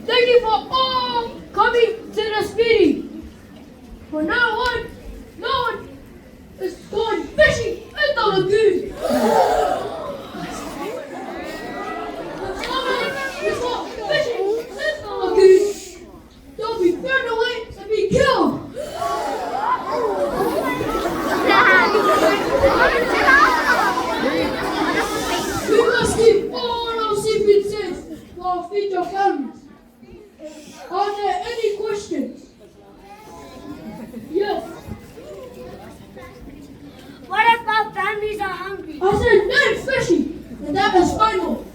Thank you for all coming to this meeting. From now on, no one is going fishing in the lagoon. Someone is going fishing in the lagoon. They'll be thrown away and be killed. We must keep all our seafood safe while feed your families. Are there any questions? Yes. What if our families are hungry? I said no fishing, and that was final.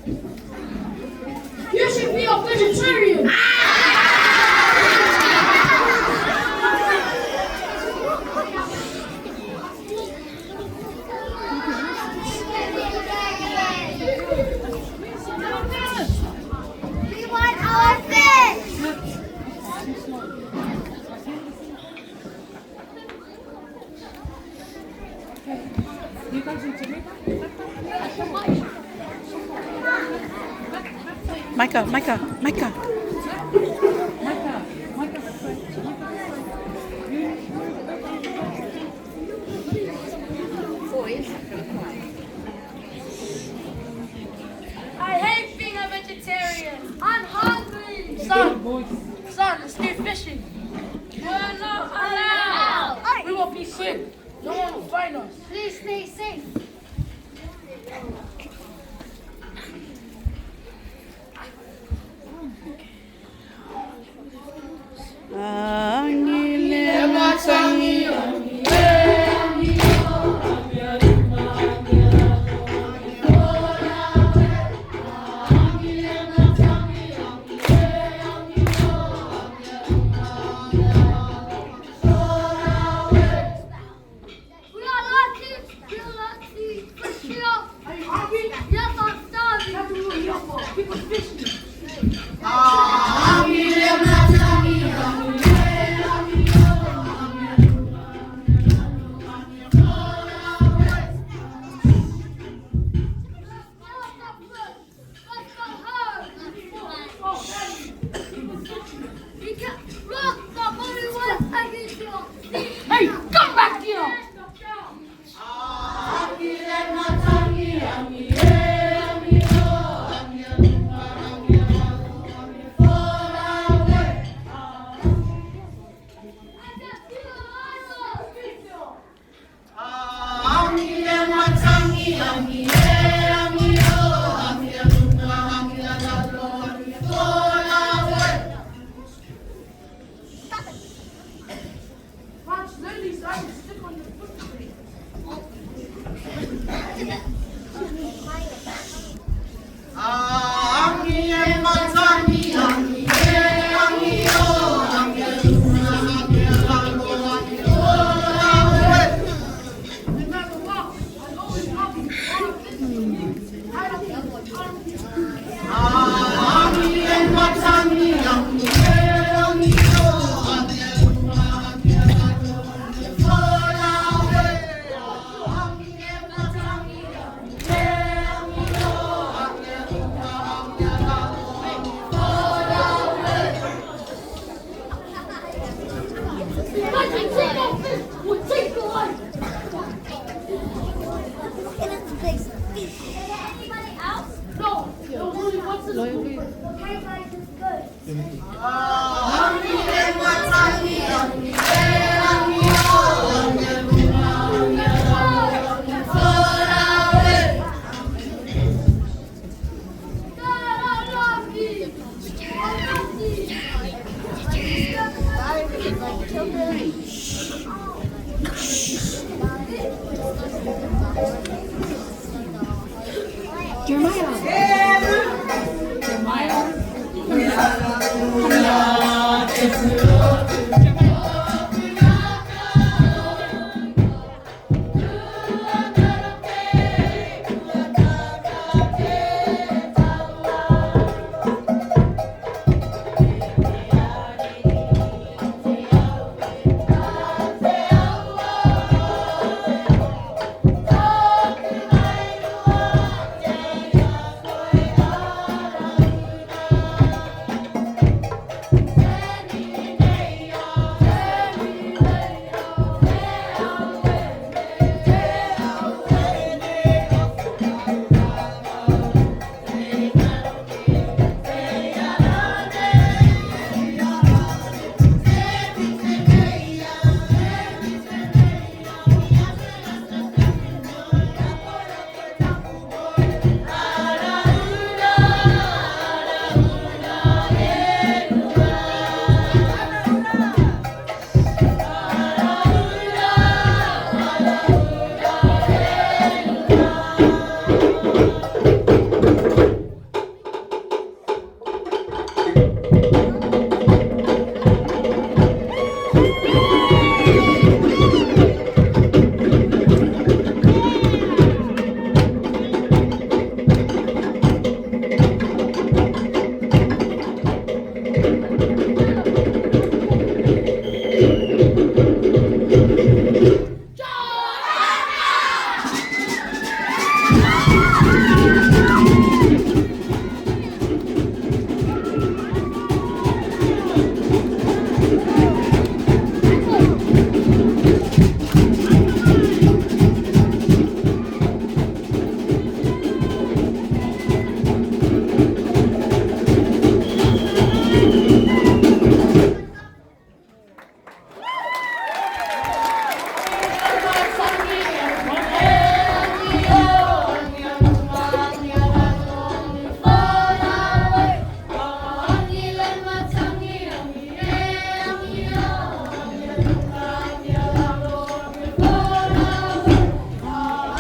You should be a vegetarian. We want our fish! Micah. I hate being a vegetarian. I'm hungry. Son, let's go fishing. We're not allowed. We will be sick. No one will find us. Please stay safe.